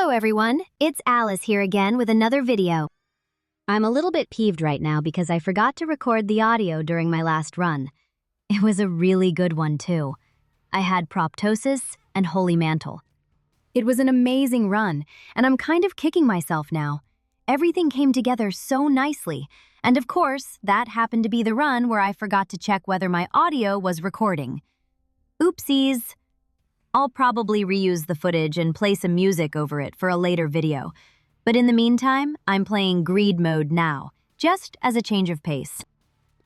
Hello everyone, it's Alice here again with another video. I'm a little bit peeved right now because I forgot to record the audio during my last run. It was a really good one too. I had proptosis and holy mantle. It was an amazing run, and I'm kind of kicking myself now. Everything came together so nicely, and of course, that happened to be the run where I forgot to check whether my audio was recording. Oopsies. I'll probably reuse the footage and play some music over it for a later video. But in the meantime, I'm playing Greed mode now, just as a change of pace.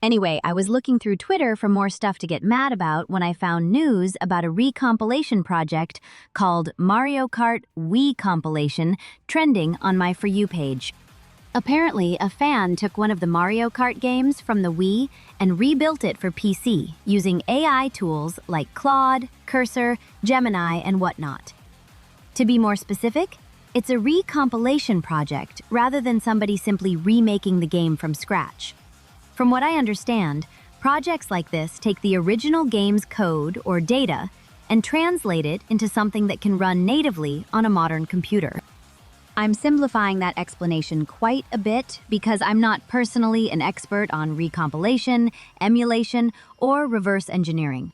Anyway, I was looking through Twitter for more stuff to get mad about when I found news about a recompilation project called Mario Kart Wiicompilation trending on my For You page. Apparently, a fan took one of the Mario Kart games from the Wii and rebuilt it for PC using AI tools like Claude, Cursor, Gemini, and whatnot. To be more specific, it's a recompilation project rather than somebody simply remaking the game from scratch. From what I understand, projects like this take the original game's code or data and translate it into something that can run natively on a modern computer. I'm simplifying that explanation quite a bit because I'm not personally an expert on recompilation, emulation, or reverse engineering.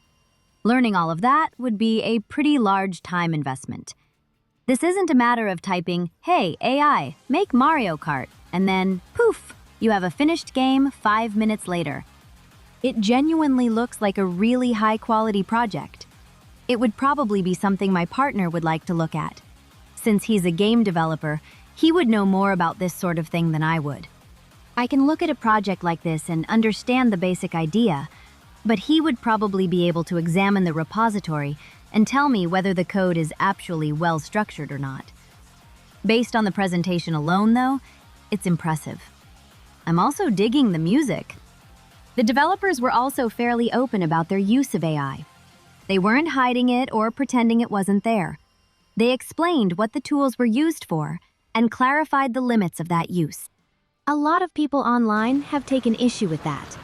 Learning all of that would be a pretty large time investment. This isn't a matter of typing, "Hey, AI, make Mario Kart," and then, poof, you have a finished game 5 minutes later. It genuinely looks like a really high-quality project. It would probably be something my partner would like to look at. Since he's a game developer, he would know more about this sort of thing than I would. I can look at a project like this and understand the basic idea, but he would probably be able to examine the repository and tell me whether the code is actually well-structured or not. Based on the presentation alone, though, it's impressive. I'm also digging the music. The developers were also fairly open about their use of AI. They weren't hiding it or pretending it wasn't there. They explained what the tools were used for and clarified the limits of that use. A lot of people online have taken issue with that.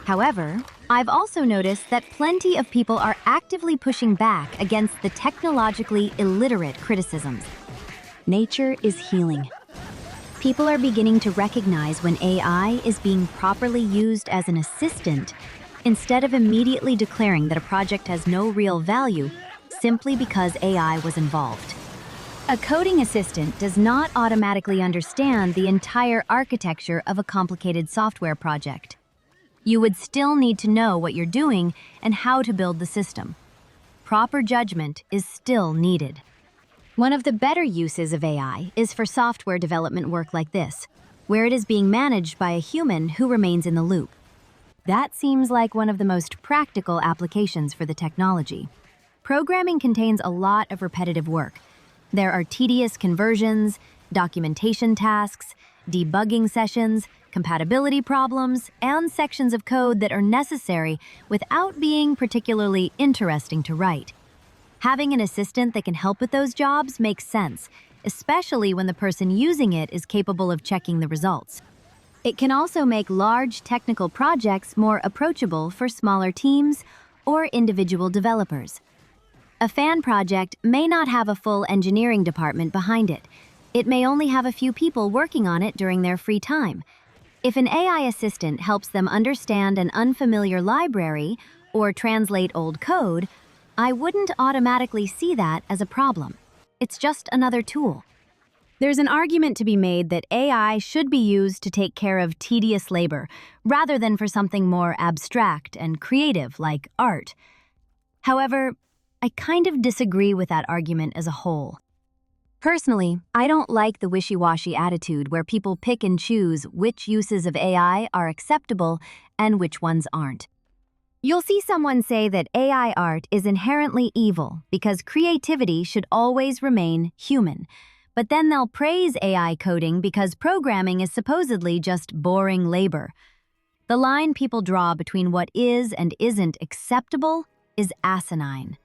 However, I've also noticed that plenty of people are actively pushing back against the technologically illiterate criticisms. Nature is healing. People are beginning to recognize when AI is being properly used as an assistant instead of immediately declaring that a project has no real value simply because AI was involved. A coding assistant does not automatically understand the entire architecture of a complicated software project. You would still need to know what you're doing and how to build the system. Proper judgment is still needed. One of the better uses of AI is for software development work like this, where it is being managed by a human who remains in the loop. That seems like one of the most practical applications for the technology. Programming contains a lot of repetitive work. There are tedious conversions, documentation tasks, debugging sessions, compatibility problems, and sections of code that are necessary without being particularly interesting to write. Having an assistant that can help with those jobs makes sense, especially when the person using it is capable of checking the results. It can also make large technical projects more approachable for smaller teams or individual developers. A fan project may not have a full engineering department behind it. It may only have a few people working on it during their free time. If an AI assistant helps them understand an unfamiliar library or translate old code, I wouldn't automatically see that as a problem. It's just another tool. There's an argument to be made that AI should be used to take care of tedious labor, rather than for something more abstract and creative like art. However, I kind of disagree with that argument as a whole. Personally, I don't like the wishy-washy attitude where people pick and choose which uses of AI are acceptable and which ones aren't. You'll see someone say that AI art is inherently evil because creativity should always remain human, but then they'll praise AI coding because programming is supposedly just boring labor. The line people draw between what is and isn't acceptable is asinine.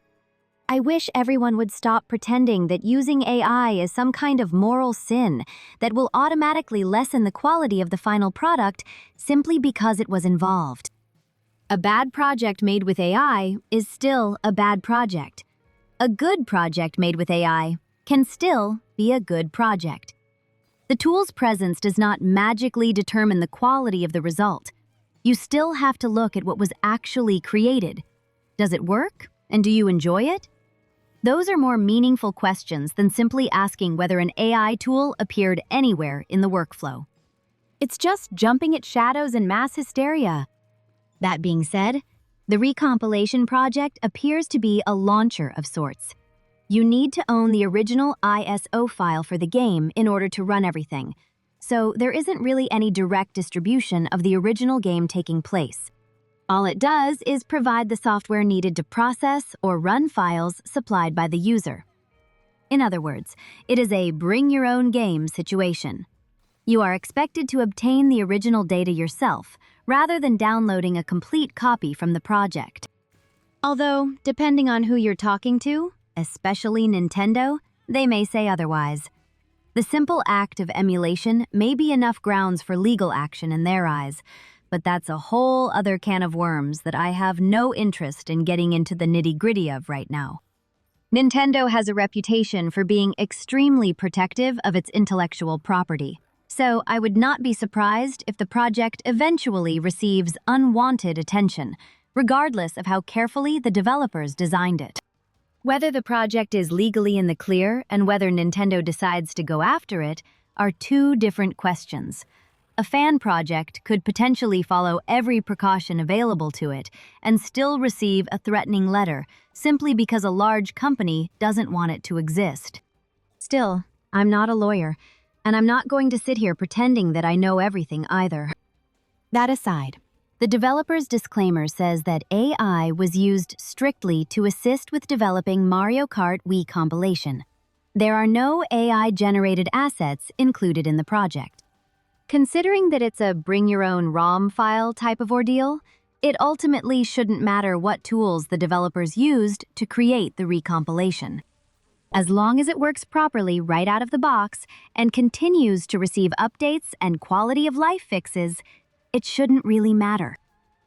I wish everyone would stop pretending that using AI is some kind of moral sin that will automatically lessen the quality of the final product simply because it was involved. A bad project made with AI is still a bad project. A good project made with AI can still be a good project. The tool's presence does not magically determine the quality of the result. You still have to look at what was actually created. Does it work? And do you enjoy it? Those are more meaningful questions than simply asking whether an AI tool appeared anywhere in the workflow. It's just jumping at shadows and mass hysteria. That being said, the Wiicompilation project appears to be a launcher of sorts. You need to own the original ISO file for the game in order to run everything, so there isn't really any direct distribution of the original game taking place. All it does is provide the software needed to process or run files supplied by the user. In other words, it is a bring-your-own-game situation. You are expected to obtain the original data yourself, rather than downloading a complete copy from the project. Although, depending on who you're talking to, especially Nintendo, they may say otherwise. The simple act of emulation may be enough grounds for legal action in their eyes, but that's a whole other can of worms that I have no interest in getting into the nitty-gritty of right now. Nintendo has a reputation for being extremely protective of its intellectual property, so I would not be surprised if the project eventually receives unwanted attention, regardless of how carefully the developers designed it. Whether the project is legally in the clear and whether Nintendo decides to go after it are two different questions. A fan project could potentially follow every precaution available to it and still receive a threatening letter simply because a large company doesn't want it to exist. Still, I'm not a lawyer, and I'm not going to sit here pretending that I know everything either. That aside, the developer's disclaimer says that AI was used strictly to assist with developing Mario Kart Wiicompilation. There are no AI-generated assets included in the project. Considering that it's a bring-your-own ROM file type of ordeal, it ultimately shouldn't matter what tools the developers used to create the recompilation. As long as it works properly right out of the box and continues to receive updates and quality-of-life fixes, it shouldn't really matter.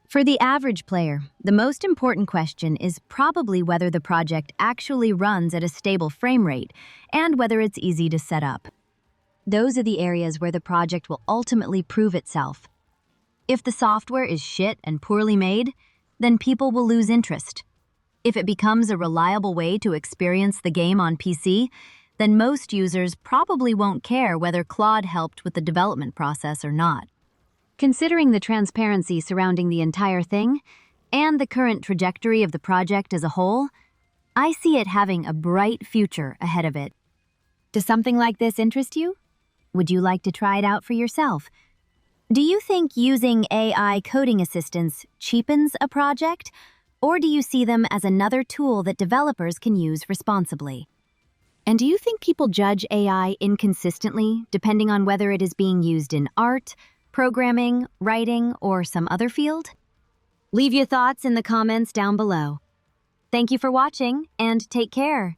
For the average player, the most important question is probably whether the project actually runs at a stable frame rate and whether it's easy to set up. Those are the areas where the project will ultimately prove itself. If the software is shit and poorly made, then people will lose interest. If it becomes a reliable way to experience the game on PC, then most users probably won't care whether Claude helped with the development process or not. Considering the transparency surrounding the entire thing, and the current trajectory of the project as a whole, I see it having a bright future ahead of it. Does something like this interest you? Would you like to try it out for yourself? Do you think using AI coding assistants cheapens a project, or do you see them as another tool that developers can use responsibly? And do you think people judge AI inconsistently depending on whether it is being used in art, programming, writing, or some other field? Leave your thoughts in the comments down below. Thank you for watching, and take care.